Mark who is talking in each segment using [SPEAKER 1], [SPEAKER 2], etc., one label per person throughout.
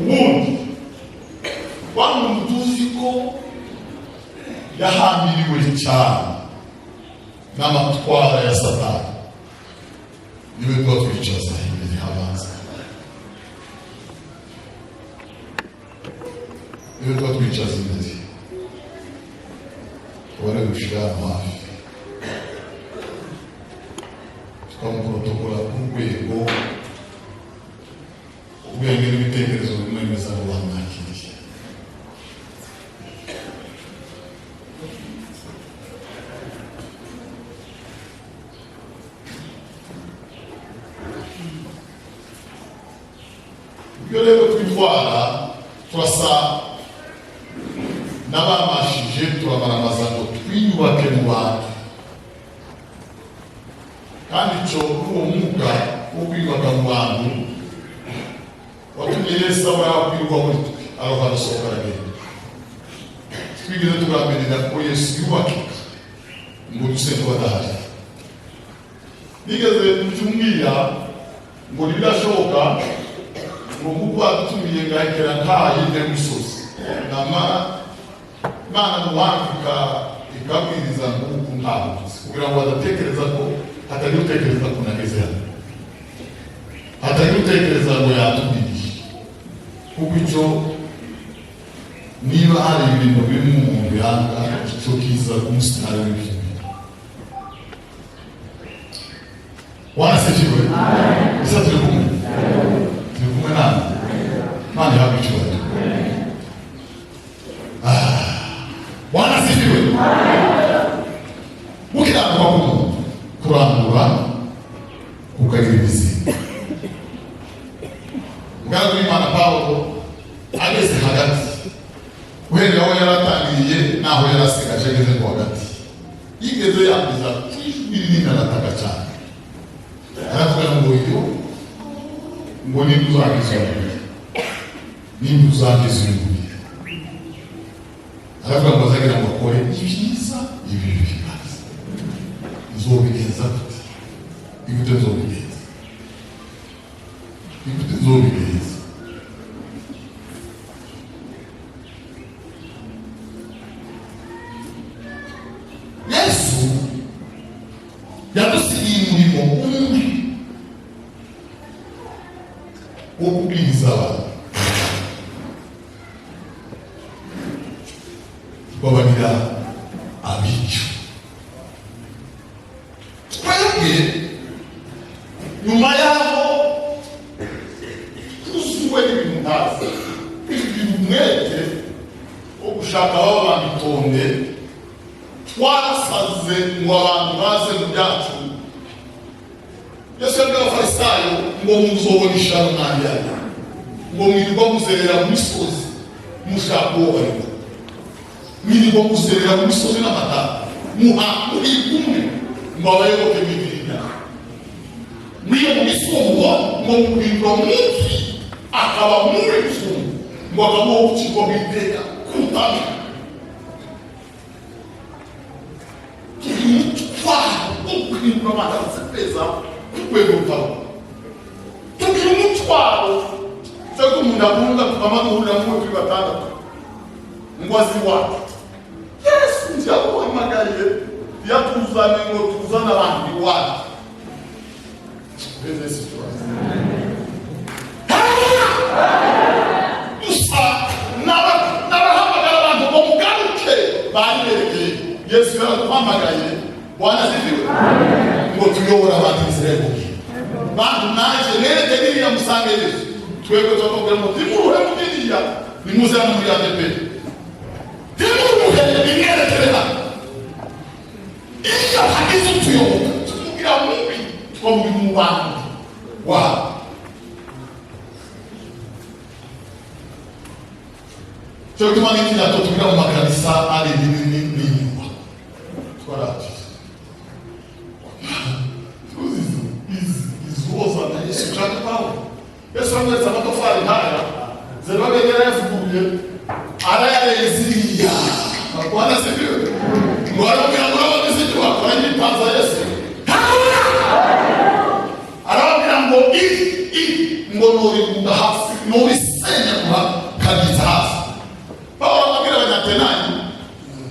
[SPEAKER 1] ubundi wa muntu tuzi ko yahambiriwe cyane n'amatwara ya Satani niwe tuba twicaza imbere habanza, niwe tuba twicaza imbere tubone gushira hafi tukamuprotokola ku rwego ubwenge n'ibitekerezo bimwemeza ngo bamwakiriye. Ibyo rero twitwara turasa n'abamashije turabaramaza ngo twiyubake mu bantu, kandi icyo uwo mwuga wo kwiyubaka mu bantu watumye Yesu abakwirwa muri twe aroha arasohoka aragenda. Twigeze tugamberera ko Yesu yubakika ngo duse tubadahari. Nigeze kutumbwira ngo ntibirashoboka ngo kuko atumiye ngahekera ntaye n'umusozi namara Imana muwandika ikabwiriza ngo ntabuze kugira ngo badatekereza ko hatari gutekereza ko nageze hano, hatari gutekereza ngo yatubiriye, kuko icyo niba hari ibintu biri mu muntu yanga icyo kiza kumusitari w'ibyo wanasifiwe. Isa turi kumwe nani Imana yahabwa icyubahiro. Wanasifiwe. Mukiranuka k'umuntu kurandura kukagira ibizinga. Muganga w'Imana Pawulo ageze hagati, uhereye aho yaratangiriye n'aho yarasigaje ageze ku hagati, yigeze yambiza ijwi rinini arataka cyane, aravuga ngo iyo ngo nimba uzagize umubiri, nimba uzagize umubiri, aravuga ngo azagira ngo akore ibyiza ibibi bibaza. Nzobigenza gute? Igute nzobigenza? Igute nzobigenza? Yesu yadusigiye umurimo umwe wo kubwiriza abantu, babarira abicu. Twebwe nyuma yaho tuzuwe n'ibintu ntazi, ibintu mwete wo gushaka aho babitonde, twarasaze ngo abantu baze mu byacu. Yesu yabwiye abafarisayo ngo muzobona ishano n'ayandi, ngo mwirirwa muzerera mu misozi mushaka uwo barimo, mwirirwa muzerera mu misozi n'amatara muri kumwe ngo abayoboke b'ibirina, mwiyo mu misungo ngo mubindwa munsi akaba muri misungo ngo akamuho gukirwa bw'iteka kutami. Kiri umutwaro wo guhindura amagara peza kwego utaho, tukiri umutwaro cyangwa umuntu akunda kumanuhurira mu kuri batandatu ngo aziwate. Yesu ntiyaguhamagariye yatuzane ngo tuzane abantu iwacu. Beze situation usa n'abahamagara abantu ngo mugaruke bayibereye. Yesu yaraduhamagaye, Bwana asifiwe, ngo tuyobora abantu Israeli. Bantu naje nereke biriya musange Yesu, twebwe twakubwira ngo timuhure mu biriya nimuze hano muri ADP, timuhure nimwerekere hano. Iyo hagize utuyoboka tumubwira mubi twamubwira umubano wabo. Cyo gutuma n'ikirato tubwira mu makanisa ari n'inyuma twaraje izozana Yesu cyane Pawulo. Yesu amwese amatafari nkaya zerabegera yavuguruye arayareziriya. Bwana asifiwe. Ngo arabwira ngo abone izindi bakora n'ipanza Yesu arabwira ngo ngo nori hasi nori senya kanyagura kagitsa hasi. Pawulo ababwira abanyatenani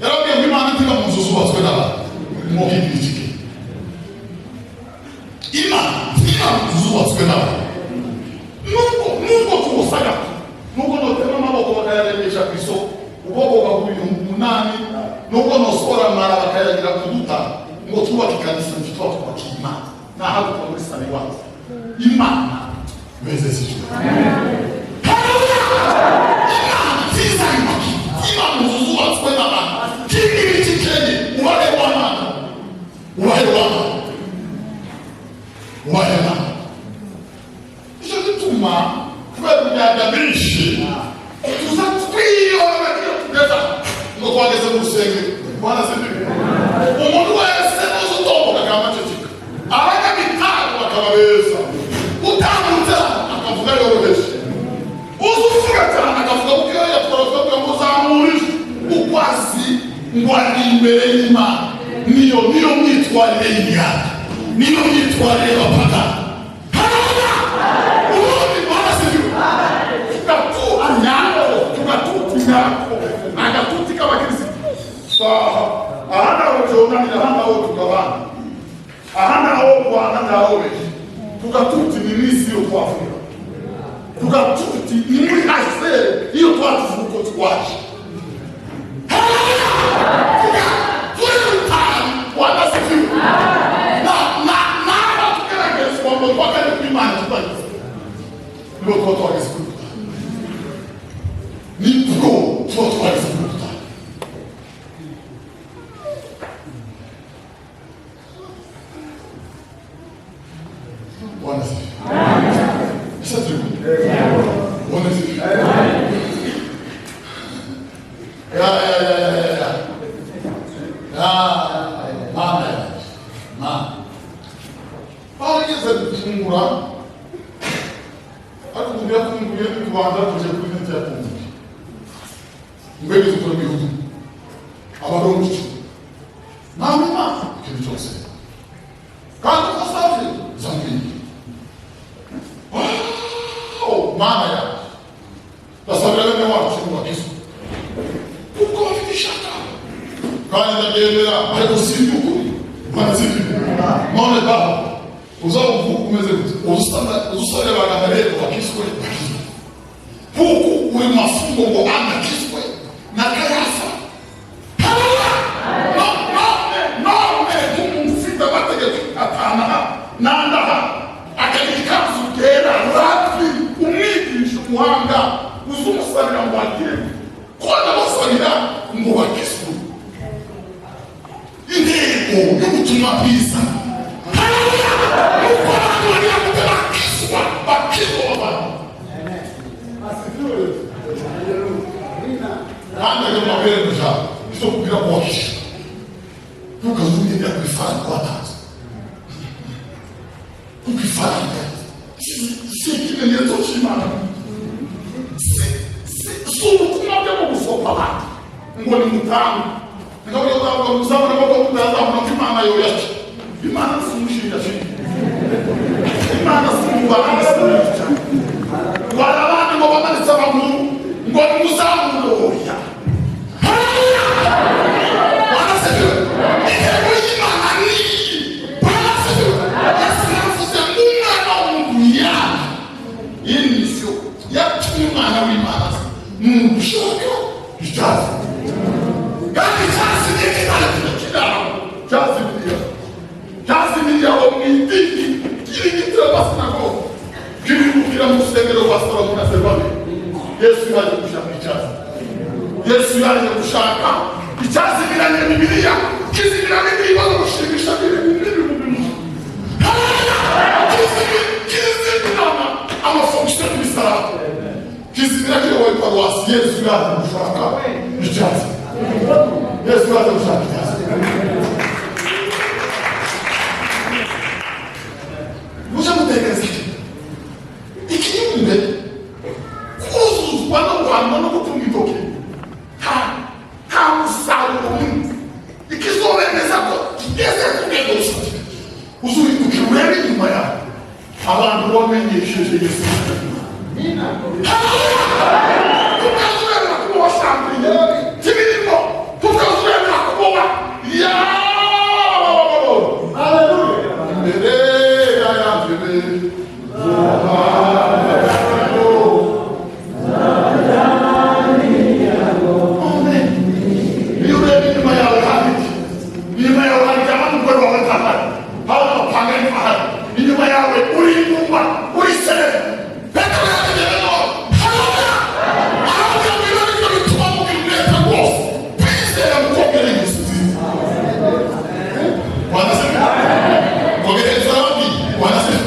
[SPEAKER 1] yarabwiye ngo Imana ntiba mu nzu zubatswe n'abantu mu hindikike. Imana ntiba mu nzu zubatswe n'abantu. Nubwo tubusaga nubwo notema amaboko bakayaremesha ku isoko ubwoko bw'ibihumbi 8 nubwo nosohora amara bakayagira ku duta ngo twubake ikanisa twitwa twubaka Imana nahaguka muri sane wacu Imana bezesije. Imana zubatswe n'abantu kingiri kikenge ubahe w'Imana icyo gituma kubera imyanda myinshi tuza twiyora tugeza ngo twageze mu rusengero. Bwana sibiri umuntu wese uzi utomboka akamaceceka abanyabitaro bakaba beza utambutse akavuga yoroheje uzi uvuga cyane akavuga bukeya twavuga ngo zamurije ukwazi ngo ari imbere y'Imana niyo myitwarire y'imyanda niyo myitwarire y'abapagani. Agatuti k'abakirisitu ahandi aho byonanira ahandi aho tugabana ahandi aho Rwanda ngaho beje tugatuti ni n'isi yo twavuga tugatuti ni muri asere iyo twatuvuga uko twaje wanasifiwe na tugeragezwa ngo twakane kw'Imana tubagize ngo twageze ni bro twageze tukazuremera kuboha shampinye tibirimo tukazuremera kuboha imbere y'ayambere iyo ureba inyuma yawe handitse inyuma yawe handitse amahugurwa wawe ntahari aho amapanga ari ahari inyuma yawe uri inyuma uri serere petero yategereho haleluya haleluya ibyo nibyo bituma mubwirwa rwose kwizera mukongera imisozi wanasema kogereza wapi wanasema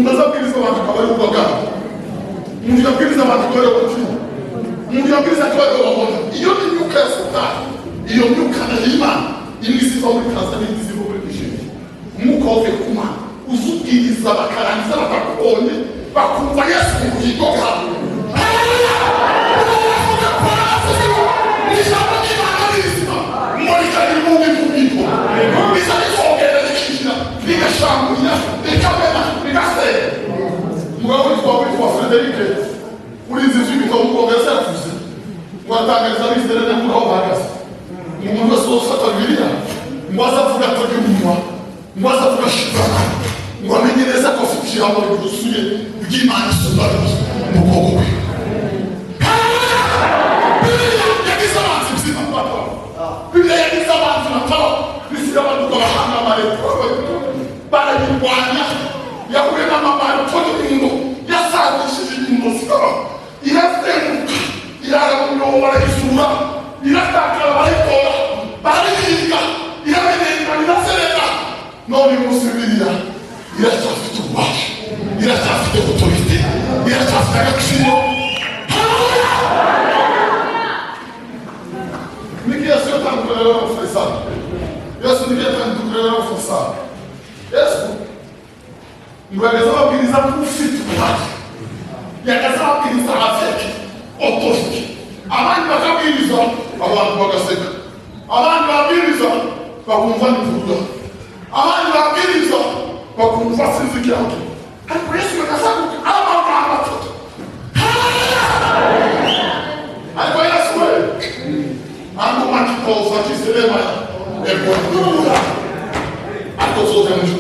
[SPEAKER 1] mbazabwiriza abantu kabari ubagabo mujabwiriza abantu kabari ubagabo mujabwiriza kabari ubagabo iyo ni myuka ya satani iyo myuka na y'Imana imwe isiva muri Tanzania iziva muri Nigeria umwuka wo kuma uzubwiriza bakarangiza bakakubonye bakumva Yesu mu bugingo bwabo mugabo witwa Frederic urinze ibitabo mukongereza yavuze watangariza bizerana muri aho bahagaze umuntu wese ufata Bibiliya ngo azavuga atari umunwa ngo azavuga shitana ngo amenye neza ko afite ijambo ryuzuye ry'Imana isumba mu kuboko kwe. Bibiliya yagize abantu bizima kwatwa Bibiliya yagize abantu nataba bisiga abantu bahanga amareko barayirwanya yahuye n'amabara toni n'ingo yasangishije ingo zikaba irazenguka irarabunyobo barayisura iratakara barayikora bariyiga iramenenga irasereka none umunsi Bibiliya iracyafite ububasha iracyafite otorite iracyafite agaciro. Niki Yesu yatangurira n'abafarisayo Yesu niki yatangurira n'abafarisayo Yesu ngwagaza ababwiriza ufite ububasha yagaza ababwiriza afite otorite abandi bakabwiriza abantu bagaseka abandi babwiriza bakumva n'ivuga abandi babwiriza bakumva sinzikira ariko Yesu yagasaguka abaganga batatu ariko Yesu we angu makikoza kiselema ebonura ariko sote mwisho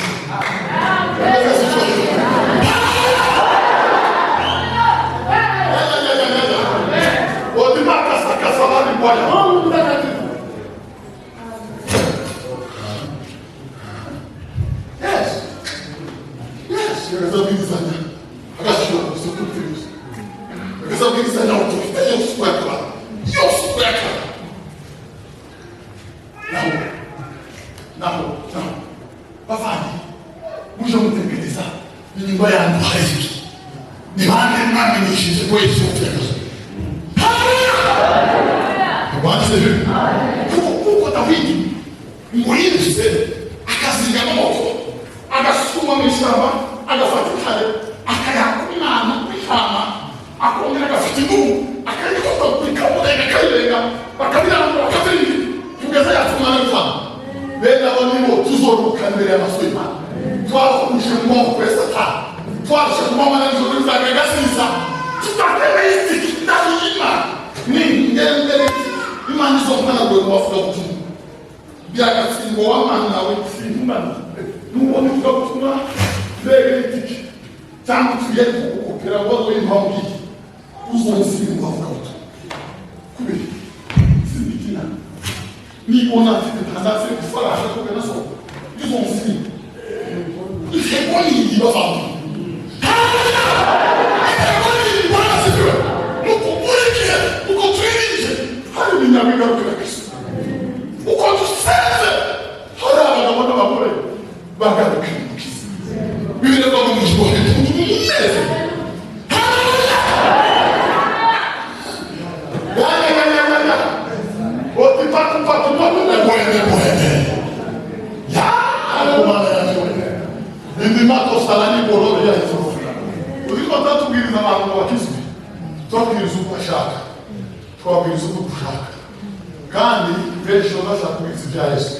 [SPEAKER 1] kandi benshi bashaka kubitsa ibya Yesu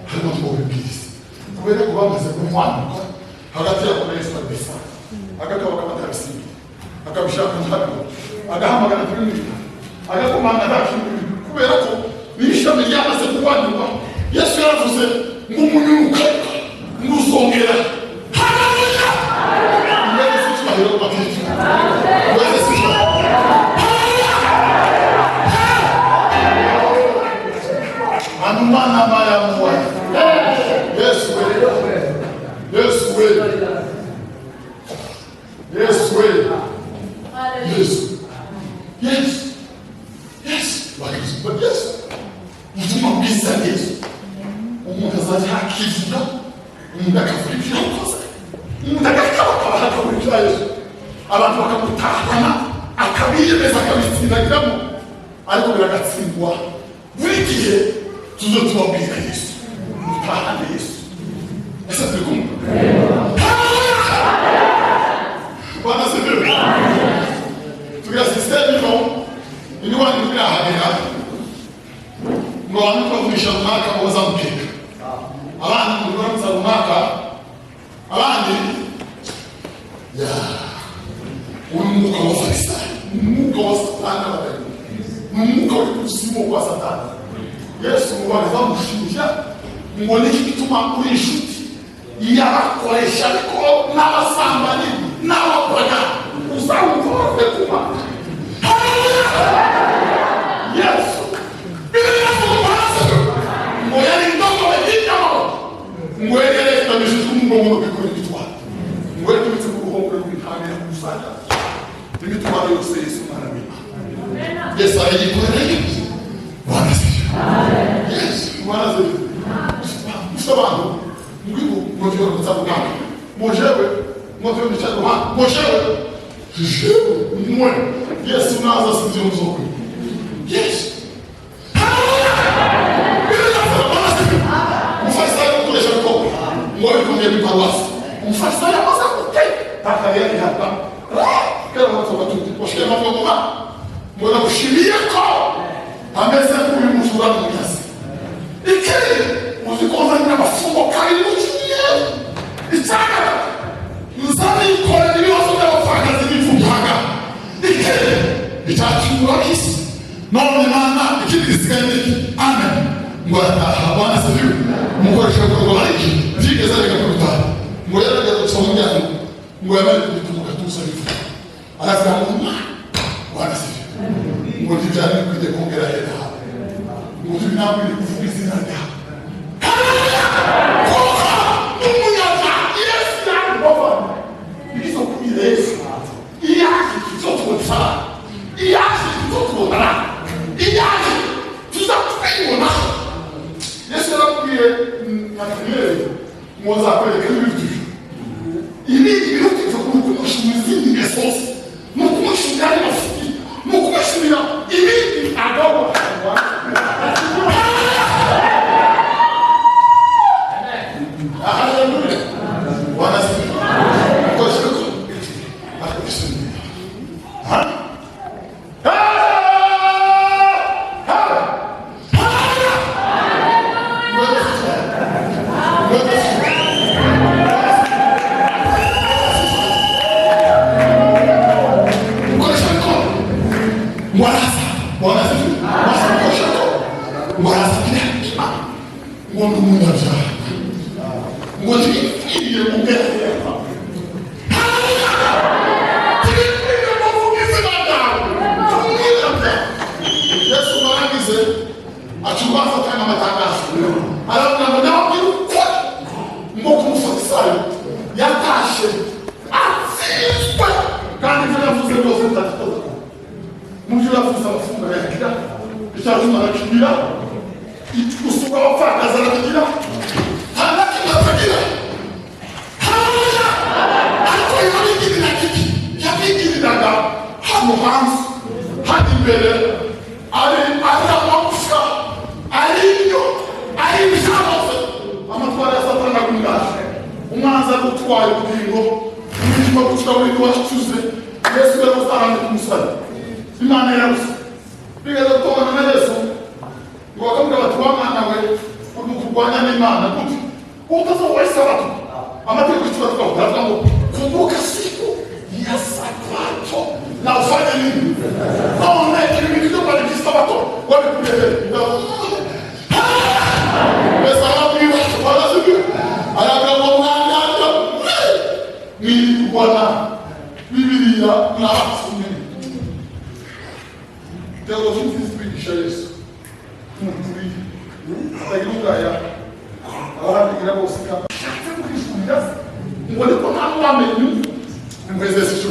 [SPEAKER 1] harimo twobibwiriza kubera ko bamaze kumwanuka hagati ya kora Yesu kabisa agakaba kabatabisibi akabishaka ntabwo agahamagara kuri agakomanga ndashimira kubera ko n'ishami ryamaze kubanduka Yesu yaravuze ngo umunyuka nguzongera haleluya Yesu cyahiro bakiti Yesu Anumana maya mwa Yesu but yes mutuma kwisa Yesu umuntu azakivuga umuntu akavuga kosa umuntu akavuga Yesu abantu bakamutahana akabiyemeza akabitsindagiramo ariko biragatsindwa buri gihe tuzo tubabwira Yesu mutahane Yesu ese turikumva Bwana sifiwe tugira system ino iniwani kugira habera ngo abantu bavugisha umwaka baza mukeka abandi bavuga umwaka abandi ya umwuka wa Farisayo umwuka wa Satani umwuka wa kuzimu kwa Satani Yesu mubariza mushinja ngo niki gituma uri inshuti yabakoresha ariko n'abasambani n'abakoga uzawukore kuma Yesu Biblia kumaza ngo yari ndogo y'inyawo ngo yere tabishije umugombo bikora bitwa ngo yitubitse ku ruhombo rw'intambwe kusanga imitwaro yose Yesu maramina Yesu arayikorera Bwana sifiwe Yes Bwana sifiwe Msabano Mungu mmoja mtabuka mojewe mmoja mtabuka mojewe mwe Yesu naza sinzi mzoko Yes Mfarisayo kule shako mwe kumye bipawasi Mfarisayo maza kuke takalia ni hapa kila watu watuti washike mambo kwa mwe kushimia ko ameza kuyu mshurani mnyasi ikili uzikoza nina mafungo karibu chini itaka nzani ikole niliwasoda wafaka zilifupaga ikili itachungwa kisi noni mana ikili kisikayendeki amen Bwana sifiwe mukoresha kwa bariki vike zale kakuta ngoyala gato kusomea ngoyala kutuka tusalifu alafu kama Bwana sifiwe ngojijani kuje kongera hela ngojina kuje kufukiza na wakamga watu w'Imana we kurwanya n'Imana gute utazowesa watu amategeko y'Imana tukavuga ngo kumbuka siku ya Sabato na ufanye nini none kile kitu pale kisabato wale kulele pesa wapi wala siku ayabra mwana ni bwana Biblia na asumi Deus nos explica isso Segunda ya agora que grava você capa sempre que estudas um olho tomar um amendoim um exercício